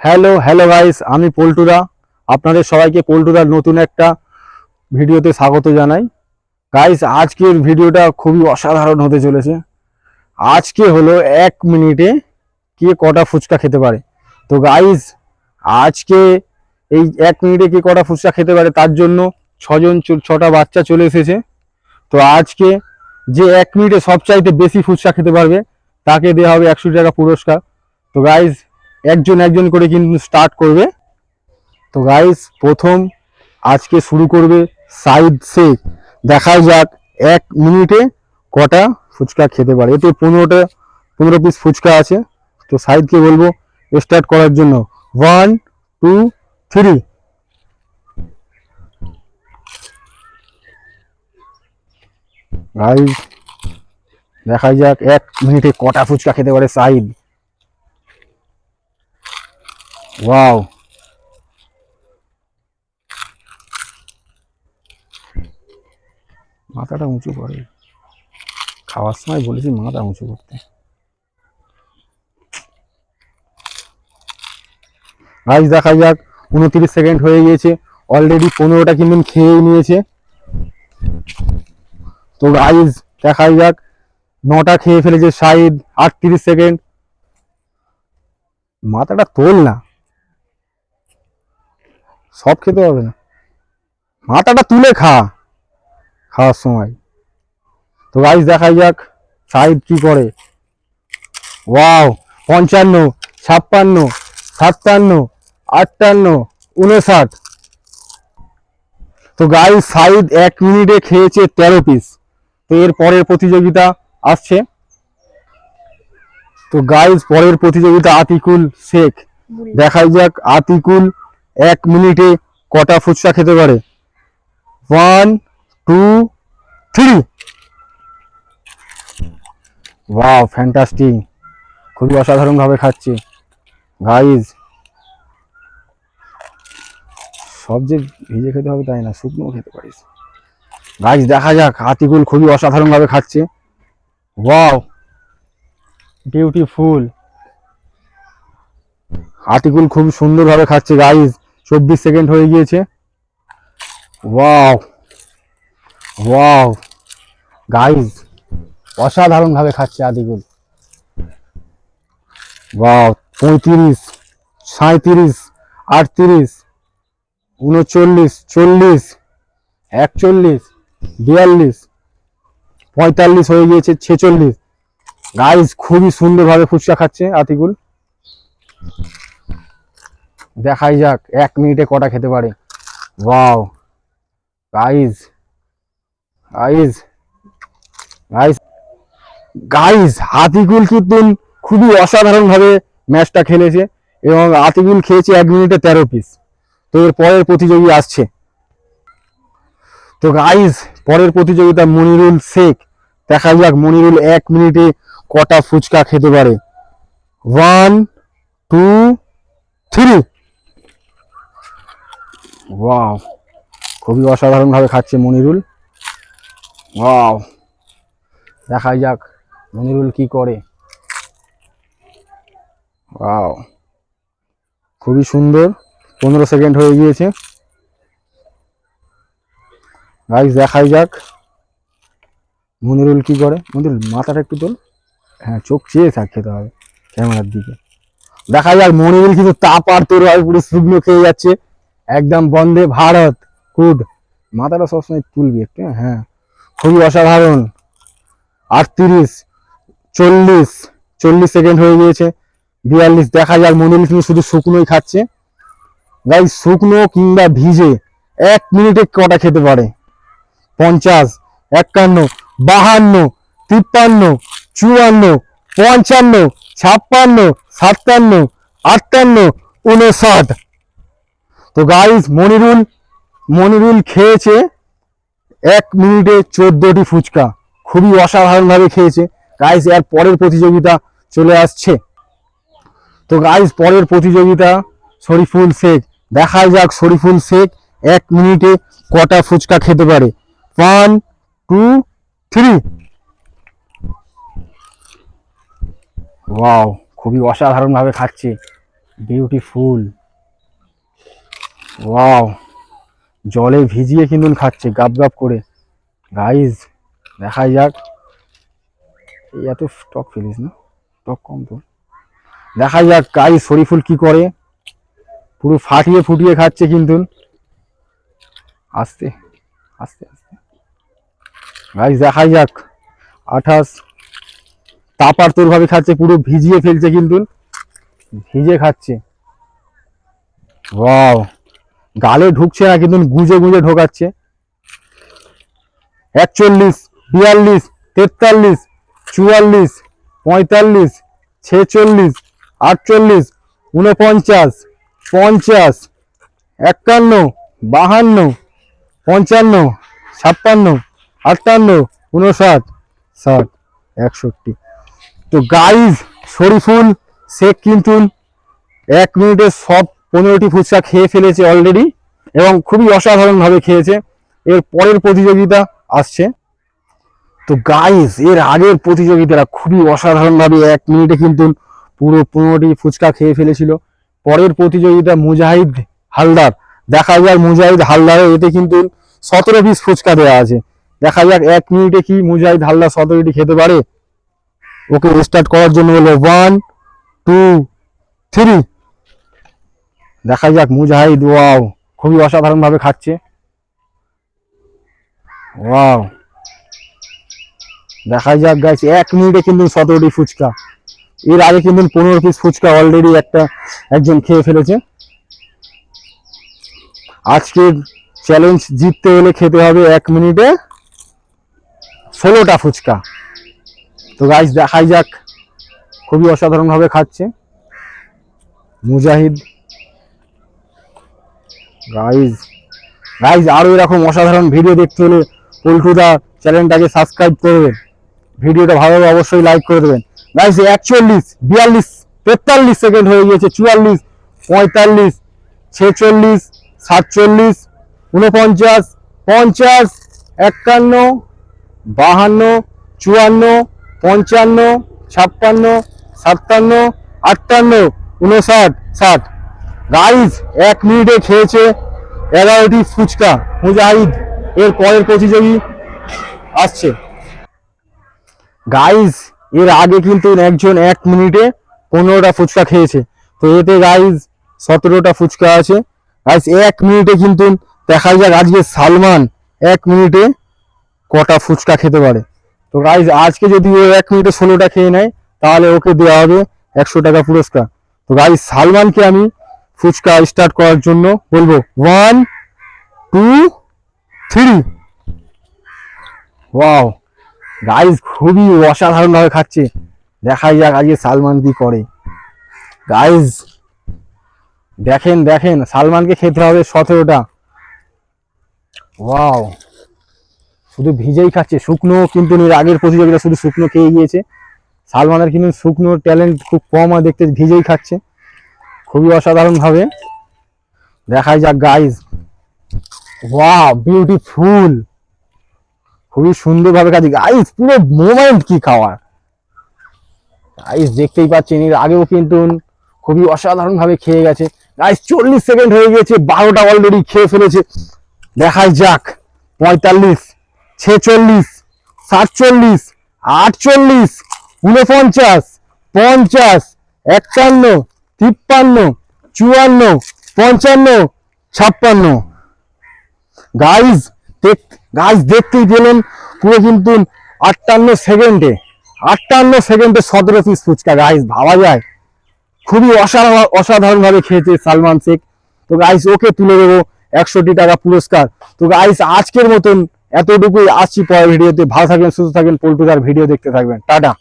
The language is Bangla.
হ্যালো হ্যালো গাইস, আমি পল্টুদা। আপনাদের সবাইকে পল্টুদার নতুন একটা ভিডিওতে স্বাগত জানাই। গাইস, আজকের ভিডিওটা খুবই অসাধারণ হতে চলেছে। আজকে হলো 1 মিনিটে কে কটা ফুচকা খেতে পারে। তো গাইস, আজকে এই 1 মিনিটে কে কটা ফুচকা খেতে পারে তার জন্য ছটা বাচ্চা চলে এসেছে। তো আজকে যে 1 মিনিটে সবচাইতে বেশি ফুচকা খেতে পারবে তাকে দেওয়া হবে 100 টাকা পুরস্কার। তো গাইস, একজন একজন করে কিন্তু স্টার্ট করবে। তো গাইস, প্রথম আজকে শুরু করবে সাইদ শেখ। দেখা যাক 1 মিনিটে কটা ফুচকা খেতে পারে। এতে 15 পিস ফুচকা আছে। তো সাইদকে বলবো স্টার্ট করার জন্য। 1 2 3। গাইস, দেখা যাক 1 মিনিটে কটা ফুচকা খেতে পারে সাইদ। ওয়াও, মাথাটা উঁচু করে। খাওয়ার সময় বলেছি মাথা উঁচু করতে। গাইস, দেখা যাক 29 সেকেন্ড হয়ে গিয়েছে। অলরেডি 15টা কিন্তু খেয়ে নিয়েছে। তো গাইস, দেখা যাক 9টা খেয়ে ফেলেছে শাহিদ। 38 সেকেন্ড। মাথাটা তোল না, সব খেতে হবে না, মাথাটা তুলে খাওয়ার সময়। তো গাইস, দেখা যাক শাহিদ কি করে। ওয়াও, 55 56 57 58 59। তো গাইস, শাহিদ 1 মিনিটে খেয়েছে 13 পিস। তো এর পরের প্রতিযোগিতা আসছে। তো গাইস, পরের প্রতিযোগিতা আতিকুল শেখ। দেখাই যাক আতিকুল 1 মিনিটে কটা ফুচকা খেতে পারে। 1 2 3। ওয়াও, ফ্যান্টাস্টিক, খুবই অসাধারণ ভাবে খাচ্ছে। গাইস, সব যে ভিজে খেতে হবে তাই না, শুকনো খেতে পারিস। গাইস, দেখা যাক আতিকুল খুবই অসাধারণ ভাবে খাচ্ছে। Wow, beautiful. আতিকুল খুব সুন্দর ভাবে খাচ্ছে। গাইস, 24 সেকেন্ড হয়ে গিয়েছে। ওয়াও ওয়াও, গাইস, অসাধারণ ভাবে খাচ্ছে আতিকুল। ওয়াও, 35 37 38 39 40 41 42 45 হয়ে গিয়েছে 46। গাইস, খুবই সুন্দর ভাবে ফুচকা খাচ্ছে আতিকুল। দেখাই যাক 1 মিনিটে কটা খেতে পারে। Wow, guys guys guys guys, Atikul কিন্তু খুবই অসাধারণ ভাবে ম্যাচটা খেলেছে এবং আতিকুল খেয়েছে 1 মিনিটে 13 পিস। তো এর পরের প্রতিযোগী আসছে। তো গাইস, পরের প্রতিযোগিতা মনিরুল শেখ। দেখা যাক মনিরুল 1 মিনিটে কটা ফুচকা খেতে পারে। 1 2 3। ওয়াও, খুবই অসাধারণ ভাবে খাচ্ছে মনিরুল। ওয়াও, দেখা যাক মনিরুল কি করে। ওয়াও, খুবই সুন্দর। 15 সেকেন্ড হয়ে গিয়েছে। গাইস, দেখাই যাক মনিরুল কি করে। মনিরুল, মাথাটা একটু তোল। হ্যাঁ, চোখ চেয়ে থাক, খেতে হবে ক্যামেরার দিকে। দেখা যাক মনিরুল কিন্তু তাপ আর তোর পুরো শুকনো খেয়ে যাচ্ছে। একদম বন্দে ভারত কুড। মাথাটা সবসময় তুলবি একটু। হ্যাঁ, খুবই অসাধারণ। 38 40 40 সেকেন্ড হয়ে গিয়েছে। 42। দেখা যাক মনিরুল কিন্তু শুধু শুকনোই খাচ্ছে। গাইস, শুকনো কিংবা ভিজে 1 মিনিটে কটা খেতে পারে। 50 51 52 53 54 55 56 57 58 59। তো গাইস, মনিরুল খেয়েছে 1 মিনিটে 14টি ফুচকা। খুবই অসাধারণ ভাবে খেয়েছে। গাইস, এর পরের প্রতিযোগিতা চলে আসছে। তো গাইস, পরের প্রতিযোগিতা শরীফুল শেখ। দেখা যাক শরীফুল শেখ 1 মিনিটে কটা ফুচকা খেতে পারে। 1 2 3। ওয়াও, খুবই অসাধারণ ভাবে খাচ্ছে। বিউটিফুল। ওয়াও, জলে ভিজিয়ে কিন্তু খাচ্ছে গাব গাব করে। গাইজ দেখাই যাক। এই এত স্টক ফেলিস না, স্টক কম তো। দেখাই যাক গাইজ শরীফুল কি করে। পুরো ফাটিয়ে ফুটিয়ে খাচ্ছে কিন্তু। আস্তে আস্তে আস্তে গাইজ দেখাই যাক। 28 তাপার তোর ভাবে খাচ্ছে, পুরো ভিজিয়ে ফেলছে কিন্তু, ভিজে খাচ্ছে। ওয়াও, গালে ঢুকছে না কিন্তু গুঁজে গুঁজে ঢোকাচ্ছে। 41, 42, 43, 44, 45, 46, 48, 49, 50, 51, 52, 55, 56, 58, 59, 60, 61। তো গাইজ শরীফুল শেখ কিন্তু 1 মিনিটে সব 15টি ফুচকা খেয়ে ফেলেছে অলরেডি, এবং খুবই অসাধারণ ভাবে খেয়েছে। এর পরের প্রতিযোগিতা আসছে। তো গাইস এর আগের প্রতিযোগিতারা খুবই অসাধারণ ভাবে 1 মিনিটে কিন্তু পুরো 15টি ফুচকা খেয়ে ফেলেছিল। পরের প্রতিযোগিতা মুজাহিদ হালদার। দেখা যাক মুজাহিদ হালদারের এতে কিন্তু 17 পিস ফুচকা দেওয়া আছে। দেখা যাক 1 মিনিটে কি মুজাহিদ হালদার 17টি খেতে পারে। ওকে স্টার্ট করার জন্য বলবো 1, 2, 3। দেখা যাক মুজাহিদ। ওয়াও, খুবই অসাধারণ ভাবে খাচ্ছে। ওয়াও, দেখা যাক গাইস 1 মিনিটে কিন্তু 17টি ফুচকা। এর আগে কিন্তু 15 পিস ফুচকা অলরেডি একজন খেয়ে ফেলেছে। আজকের চ্যালেঞ্জ জিততে হলে খেতে হবে 1 মিনিটে 16টা ফুচকা। তো গাইস দেখাই যাক, খুবই অসাধারণ ভাবে খাচ্ছে মুজাহিদ। গাইস গাইস আরো এরকম অসাধারণ ভিডিও দেখতে হলে পল্টুদা চ্যানেলটাকে সাবস্ক্রাইব করবেন। ভিডিওটা ভালো লাগলে অবশ্যই লাইক করে দেবেন। গাইস 41, 42, 43 সেকেন্ড হয়ে গিয়েছে। 44, 45, 46, 47, 49, 50, 51, 52, 54, 55, 56, 57, 58, 59, 60। গাইস 1 মিনিটে খেয়েছে 11টি ফুচকা মুজাহিদ। এর পরের প্রতিযোগী আসছে। গাইস এর আগে কিন্তু একজন 1 মিনিটে 15টা ফুচকা খেয়েছে। তো এতে গাইস 17টা ফুচকা আছে। গাইস 1 মিনিটে কিন্তু দেখা যাক আজকে সালমান 1 মিনিটে কটা ফুচকা খেতে পারে। তো গাইস আজকে যদি ও 1 মিনিটে 16টা খেয়ে নেয় তাহলে ওকে দেওয়া হবে 100 টাকা পুরস্কার। তো গাইস সালমানকে আমি ফুচকা স্টার্ট করার জন্য বলবো 1, 2, 3। ওয়াও গাইস খুবই অসাধারণ ভাবে খাচ্ছে। দেখাই যাক আজকে সালমান কি করে। গাইস দেখেন দেখেন সালমানকে খেতে হবে 17টা। ওয়াও, শুধু ভিজেই খাচ্ছে, শুকনো কিন্তু এর আগের প্রতিযোগিতা শুধু শুকনো খেয়ে গিয়েছে। সালমানের কিন্তু শুকনো ট্যালেন্ট খুব কম হয়, দেখতে ভিজেই খাচ্ছে খুবই অসাধারণ ভাবে। দেখাই যাক গাইস। ওয়াও বিউটিফুল, খুবই সুন্দর ভাবে খাচ্ছে গাইস। পুরো মোমেন্ট কি খাওয়ার। গাইস দেখতেই পাচ্ছেন এর আগেও কিন্তু খুবই অসাধারণ ভাবে খেয়ে গেছে। গাইস 40 সেকেন্ড হয়ে গেছে, 12টা অলরেডি খেয়ে ফেলেছে। দেখাই যাক 45, 46, 47, 48, 49, 50, 51, 53, 54, 55, 56। গাইস দেখতেই পেলেন পুরো কিন্তু 58 সেকেন্ডে 17 পিস ফুচকা। গাইস ভাবা যায়, খুবই অসাধারণ ভাবে খেয়েছে সালমান শেখ। তো গাইস ওকে তুলে দেবো 100টি টাকা পুরস্কার। তো গাইস আজকের মতন এতটুকুই, আসছি পরের ভিডিওতে। ভালো থাকবেন, সুস্থ থাকবেন, পল্টুদার ভিডিও দেখতে থাকবেন। টাটা।